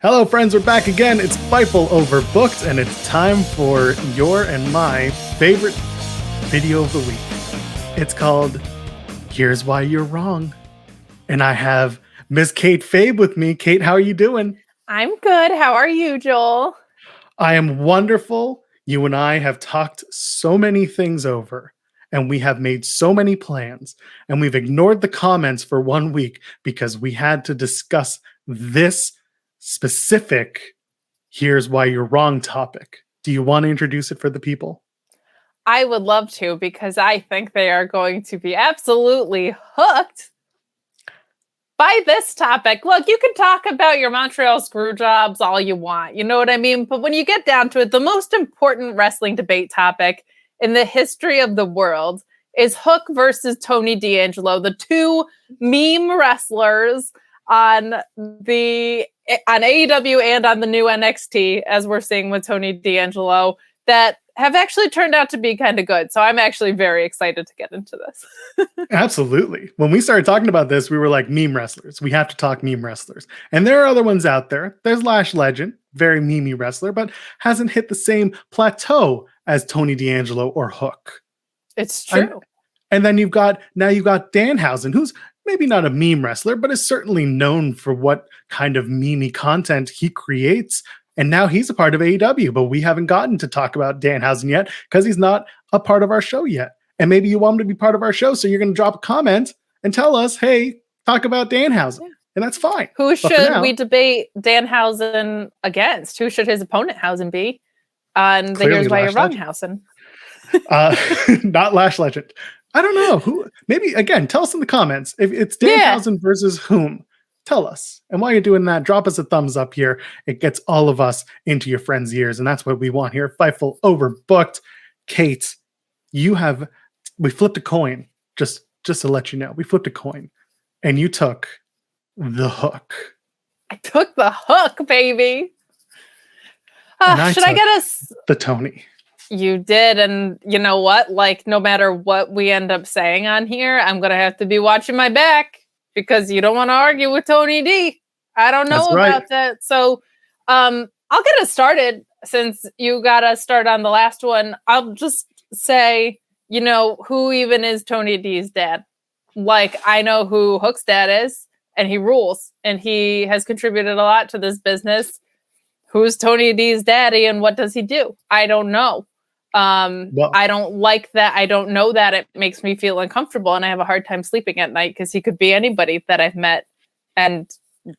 Hello, friends. We're back again. It's Fightful Overbooked, and it's time for your and my favorite video of the week. It's called Here's Why You're Wrong. And I have Miss Kate Fabe with me. Kate, how are you doing? I'm good. How are you, Joel? I am wonderful. You and I have talked so many things over, and we have made so many plans, and we've ignored the comments for 1 week because we had to discuss this specific Here's Why You're Wrong topic. Do you want to introduce it for the people? I would love to, because I think they are going to be absolutely hooked by this topic. Look, you can talk about your Montreal screw jobs all you want, you know what I mean? But when you get down to it, the most important wrestling debate topic in the history of the world is Hook versus Tony D'Angelo, the two meme wrestlers on AEW and on the new NXT, as we're seeing with Tony D'Angelo, that have actually turned out to be kind of good. So I'm actually very excited to get into this. Absolutely. When we started talking about this, we were like, meme wrestlers. We have to talk meme wrestlers. And there are other ones out there. There's Lash Legend, very memey wrestler, but hasn't hit the same plateau as Tony D'Angelo or Hook. It's true. And then you've got Danhausen, who's maybe not a meme wrestler, but is certainly known for what kind of memey content he creates. And now he's a part of AEW, but we haven't gotten to talk about Danhausen yet because he's not a part of our show yet. And maybe you want him to be part of our show, so you're going to drop a comment and tell us, hey, talk about Danhausen. Yeah. And that's fine. Who should we debate Danhausen against? Who should his opponent Hausen be? On the Here's Why You're Wrong Hausen. Not Lash Legend. I don't know who. Maybe again, tell us in the comments if it's Danhausen versus whom. Tell us. And while you're doing that, drop us a thumbs up here. It gets all of us into your friends' ears, and that's what we want here. Fightful Overbooked. Kate, we flipped a coin. Just to let you know, we flipped a coin, and you took the Hook. I took the Hook, baby. Should I get us the Tony? You did, and you know what? Like, no matter what we end up saying on here, I'm going to have to be watching my back because you don't want to argue with Tony D. I don't know about that. So I'll get us started since you got us started on the last one. I'll just say, who even is Tony D's dad? Like, I know who Hook's dad is, and he rules, and he has contributed a lot to this business. Who's Tony D's daddy, and what does he do? I don't know. I don't like that. I don't know that. It makes me feel uncomfortable, and I have a hard time sleeping at night because he could be anybody that I've met. And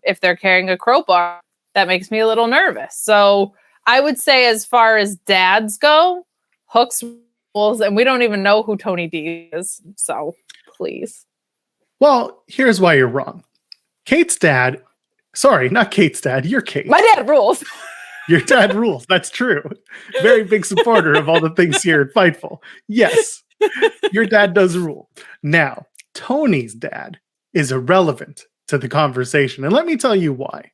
if they're carrying a crowbar, that makes me a little nervous. So I would say, as far as dads go, Hook's rules, and we don't even know who Tony D is. So please. Well, here's why you're wrong. Kate's dad. Sorry, not Kate's dad. You're Kate. My dad rules. Your dad rules. That's true. Very big supporter of all the things here at Fightful. Yes, your dad does rule. Now, Tony's dad is irrelevant to the conversation. And let me tell you why.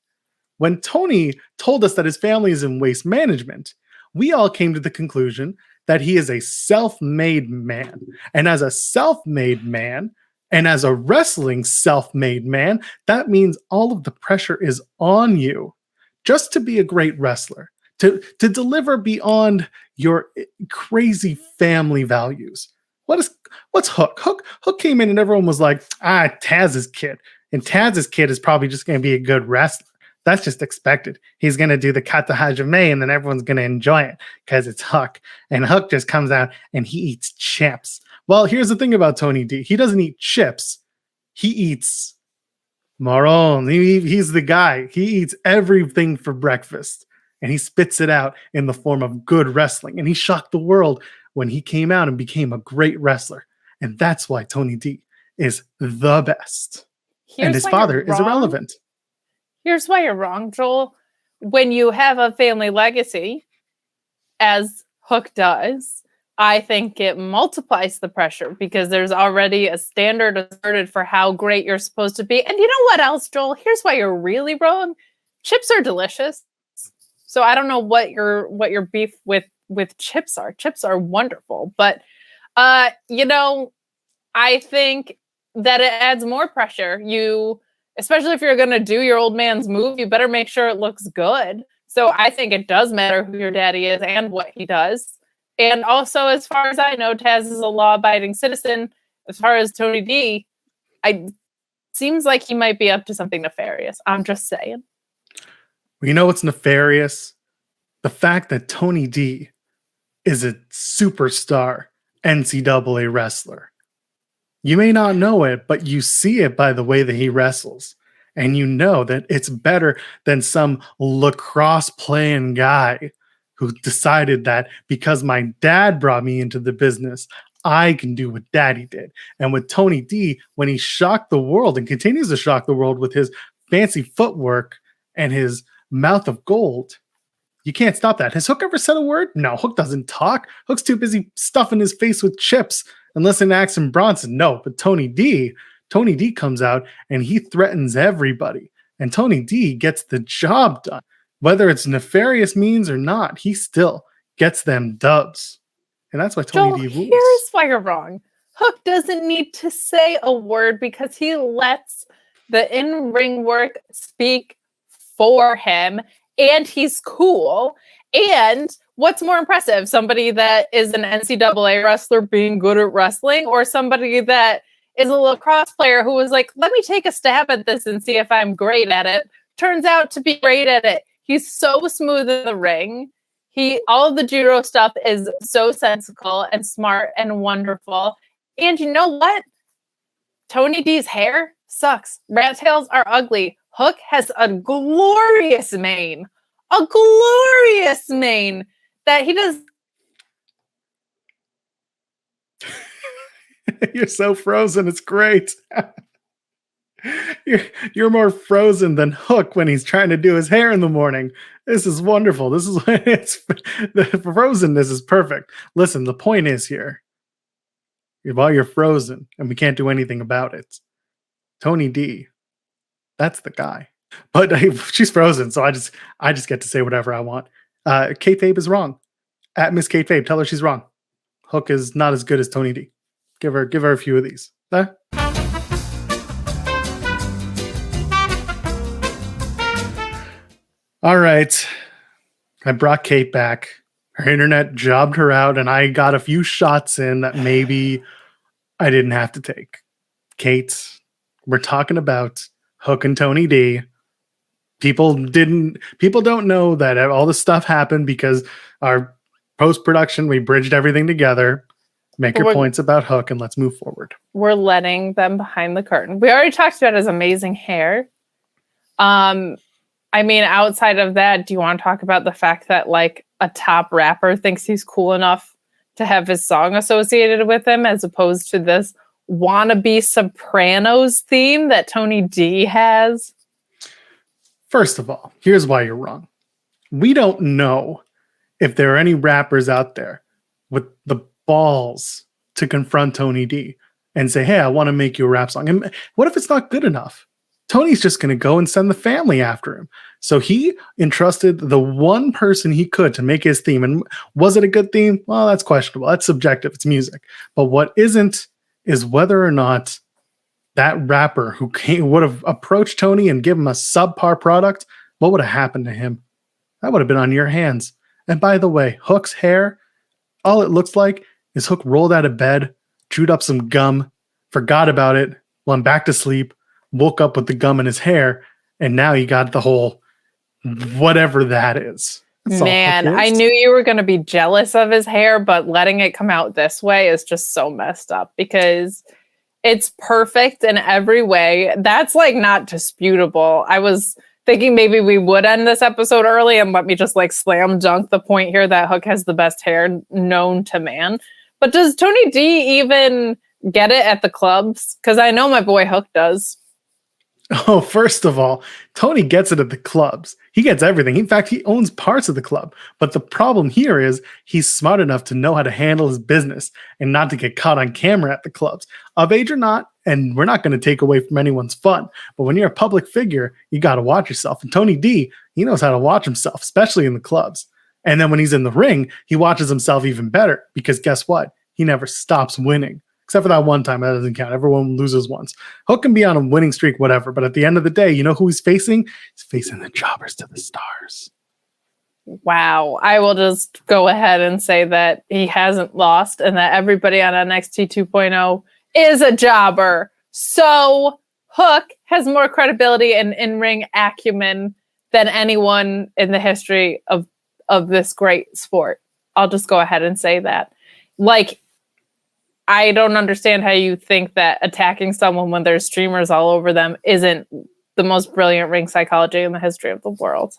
When Tony told us that his family is in waste management, we all came to the conclusion that he is a self-made man. And as a self-made man, and as a wrestling self-made man, that means all of the pressure is on you just to be a great wrestler, to deliver beyond your crazy family values. What's Hook? Hook came in and everyone was like, Taz's kid. And Taz's kid is probably just going to be a good wrestler. That's just expected. He's going to do the Kata Hajime, and then everyone's going to enjoy it because it's Hook. And Hook just comes out and he eats chips. Well, here's the thing about Tony D. He doesn't eat chips. He eats marron. He's the guy. He eats everything for breakfast, and he spits it out in the form of good wrestling. And he shocked the world when he came out and became a great wrestler. And that's why Tony D is the best. And his father is irrelevant. Here's why you're wrong, Joel. When you have a family legacy, as Hook does, I think it multiplies the pressure because there's already a standard asserted for how great you're supposed to be. And you know what else, Joel? Here's why you're really wrong. Chips are delicious. So I don't know what your beef with chips are. Chips are wonderful. But, I think that it adds more pressure. You especially if you're going to do your old man's move, you better make sure it looks good. So I think it does matter who your daddy is and what he does. And also, as far as I know, Taz is a law-abiding citizen. As far as Tony D, seems like he might be up to something nefarious. I'm just saying. Well, you know what's nefarious? The fact that Tony D is a superstar NCAA wrestler. You may not know it, but you see it by the way that he wrestles. And you know that it's better than some lacrosse playing guy who decided that because my dad brought me into the business, I can do what daddy did. And with Tony D, when he shocked the world and continues to shock the world with his fancy footwork and his mouth of gold, you can't stop that. Has Hook ever said a word? No, Hook doesn't talk. Hook's too busy stuffing his face with chips and listening to Action Bronson. No, but Tony D comes out and he threatens everybody. And Tony D gets the job done. Whether it's nefarious means or not, he still gets them dubs. And that's why Tony D rules. Here's why you're wrong. Hook doesn't need to say a word because he lets the in-ring work speak for him. And he's cool. And what's more impressive? Somebody that is an NCAA wrestler being good at wrestling, or somebody that is a lacrosse player who was like, let me take a stab at this and see if I'm great at it. Turns out to be great at it. He's so smooth in the ring. All of the judo stuff is so sensical and smart and wonderful. And you know what? Tony D's hair sucks. Rat tails are ugly. Hook has a glorious mane. A glorious mane that he does. You're so frozen. It's great. You're more frozen than Hook when he's trying to do his hair in the morning. This is wonderful. This is the frozenness is perfect. Listen, the point is here. While you're frozen and we can't do anything about it, Tony D, that's the guy. But she's frozen, so I just get to say whatever I want. Kayfabe is wrong. At Miss Kayfabe, tell her she's wrong. Hook is not as good as Tony D. Give her a few of these. Huh? All right. I brought Kate back. Her internet jobbed her out, and I got a few shots in that maybe I didn't have to take. Kate, we're talking about Hook and Tony D. People don't know that all this stuff happened because our post-production, we bridged everything together. Make your points about Hook and let's move forward. We're letting them behind the curtain. We already talked about his amazing hair. I mean, outside of that, do you want to talk about the fact that like a top rapper thinks he's cool enough to have his song associated with him as opposed to this wannabe Sopranos theme that Tony D has? First of all, here's why you're wrong. We don't know if there are any rappers out there with the balls to confront Tony D and say, hey, I want to make you a rap song. And what if it's not good enough? Tony's just going to go and send the family after him. So he entrusted the one person he could to make his theme. And was it a good theme? Well, that's questionable. That's subjective. It's music. But what isn't is whether or not that rapper who would have approached Tony and give him a subpar product, what would have happened to him? That would have been on your hands. And by the way, Hook's hair, all it looks like is Hook rolled out of bed, chewed up some gum, forgot about it, went back to sleep, woke up with the gum in his hair, and now he got the whole whatever that is. Man, I knew you were going to be jealous of his hair, but letting it come out this way is just so messed up because it's perfect in every way. That's like not disputable. I was thinking maybe we would end this episode early and let me just like slam dunk the point here that Hook has the best hair known to man. But does Tony D even get it at the clubs? Because I know my boy Hook does. Oh, first of all, Tony gets it at the clubs. He gets everything. In fact, he owns parts of the club. But the problem here is he's smart enough to know how to handle his business and not to get caught on camera at the clubs. Of age or not, and we're not going to take away from anyone's fun. But when you're a public figure, you got to watch yourself. And Tony D, he knows how to watch himself, especially in the clubs. And then when he's in the ring, he watches himself even better because guess what? He never stops winning. Except for that one time, that doesn't count. Everyone loses once. Hook can be on a winning streak, whatever. But at the end of the day, you know who he's facing? He's facing the jobbers to the stars. Wow. I will just go ahead and say that he hasn't lost and that everybody on NXT 2.0 is a jobber. So Hook has more credibility and in-ring acumen than anyone in the history of this great sport. I'll just go ahead and say that. Like, I don't understand how you think that attacking someone when there's streamers all over them isn't the most brilliant ring psychology in the history of the world.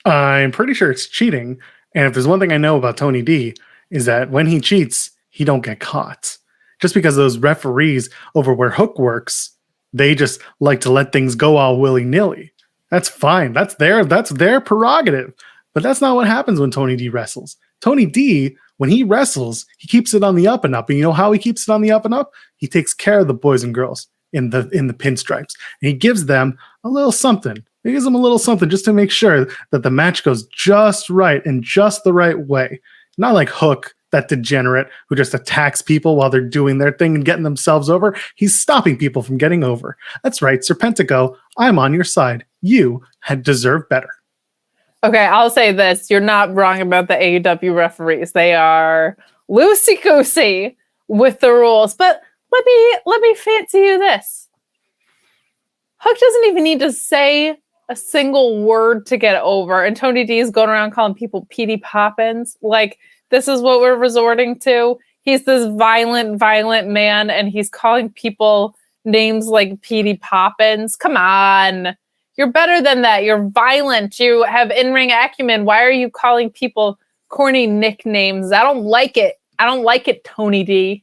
I'm pretty sure it's cheating. And if there's one thing I know about Tony D is that when he cheats, he don't get caught. Just because those referees over where Hook works, they just like to let things go all willy-nilly. That's fine. That's their prerogative. But that's not what happens when Tony D wrestles. Tony D, when he wrestles, he keeps it on the up and up. And you know how he keeps it on the up and up? He takes care of the boys and girls in the pinstripes. And he gives them a little something. He gives them a little something just to make sure that the match goes just right and just the right way. Not like Hook, that degenerate who just attacks people while they're doing their thing and getting themselves over. He's stopping people from getting over. That's right, Serpentico, I'm on your side. You had deserved better. Okay, I'll say this. You're not wrong about the AEW referees. They are loosey-goosey with the rules. But let me fancy you this. Hook doesn't even need to say a single word to get over. And Tony D is going around calling people Petey Poppins. Like, this is what we're resorting to. He's this violent man, and he's calling people names like Petey Poppins. Come on. You're better than that. You're violent. You have in-ring acumen. Why are you calling people corny nicknames? I don't like it. I don't like it, Tony D.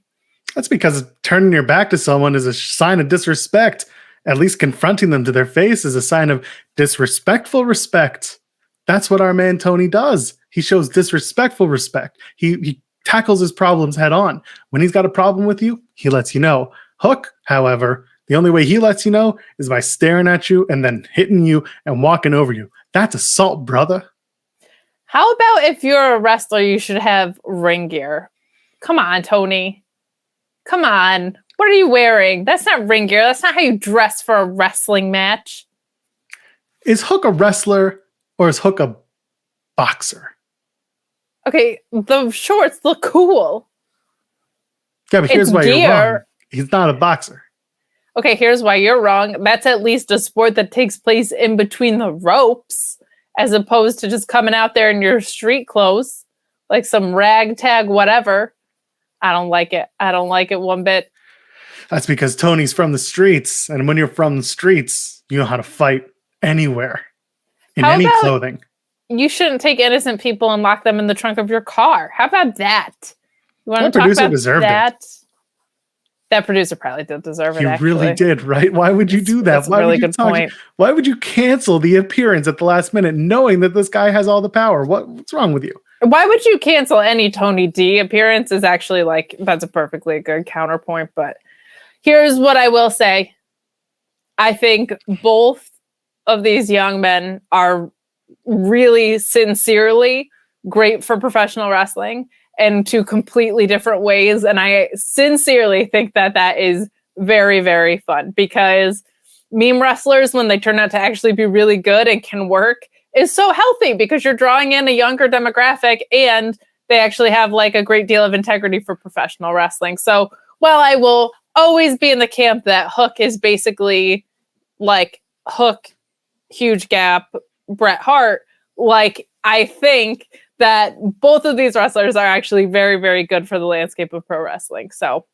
That's because turning your back to someone is a sign of disrespect. At least confronting them to their face is a sign of disrespectful respect. That's what our man Tony does. He shows disrespectful respect. He tackles his problems head on. When he's got a problem with you, he lets you know. Hook, however, the only way he lets you know is by staring at you and then hitting you and walking over you. That's assault, brother. How about if you're a wrestler, you should have ring gear? Come on, Tony. Come on. What are you wearing? That's not ring gear. That's not how you dress for a wrestling match. Is Hook a wrestler or is Hook a boxer? Okay, the shorts look cool. Yeah, but here's why you're wrong. He's not a boxer. Okay, here's why you're wrong. That's at least a sport that takes place in between the ropes, as opposed to just coming out there in your street clothes, like some ragtag whatever. I don't like it. I don't like it one bit. That's because Tony's from the streets, and when you're from the streets, you know how to fight anywhere, in any clothing. You shouldn't take innocent people and lock them in the trunk of your car. How about that? You want to talk about that? That producer probably did deserve it. He really did, right? Why would you do that? That's a really good point. Why would you cancel the appearance at the last minute, knowing that this guy has all the power? What's wrong with you? Why would you cancel any Tony D appearance? Is actually that's a perfectly good counterpoint. But here's what I will say: I think both of these young men are really sincerely great for professional wrestling in two completely different ways. And I sincerely think that is very, very fun, because meme wrestlers, when they turn out to actually be really good and can work, is so healthy because you're drawing in a younger demographic and they actually have like a great deal of integrity for professional wrestling. So while I will always be in the camp that Hook is basically like Hook, huge gap, Bret Hart, like I think that both of these wrestlers are actually very, very good for the landscape of pro wrestling. So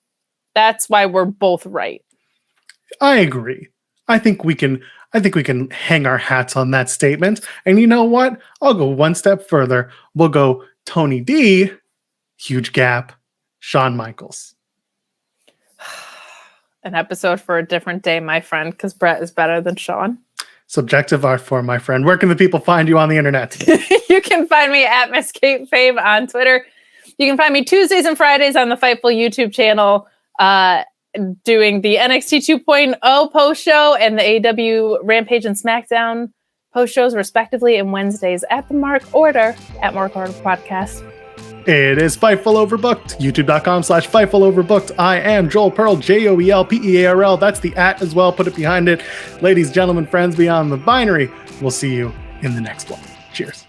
that's why we're both right. I agree. I think we can hang our hats on that statement. And you know what? I'll go one step further. We'll go Tony D, huge gap, Shawn Michaels. An episode for a different day, my friend, because Bret is better than Shawn. Subjective art form, my friend. Where can the people find you on the internet? You can find me at Miss Kate Fave on Twitter. You can find me Tuesdays and Fridays on the Fightful YouTube channel, doing the NXT 2.0 post show and the AEW Rampage and SmackDown post shows, respectively, and Wednesdays at the Mark Order at Mark Order Podcast. It is Fightful Overbooked, youtube.com/Fightful Overbooked. I am Joel Pearl, JoelPearl. That's the @ as well. Put it behind it. Ladies, gentlemen, friends beyond the binary. We'll see you in the next one. Cheers.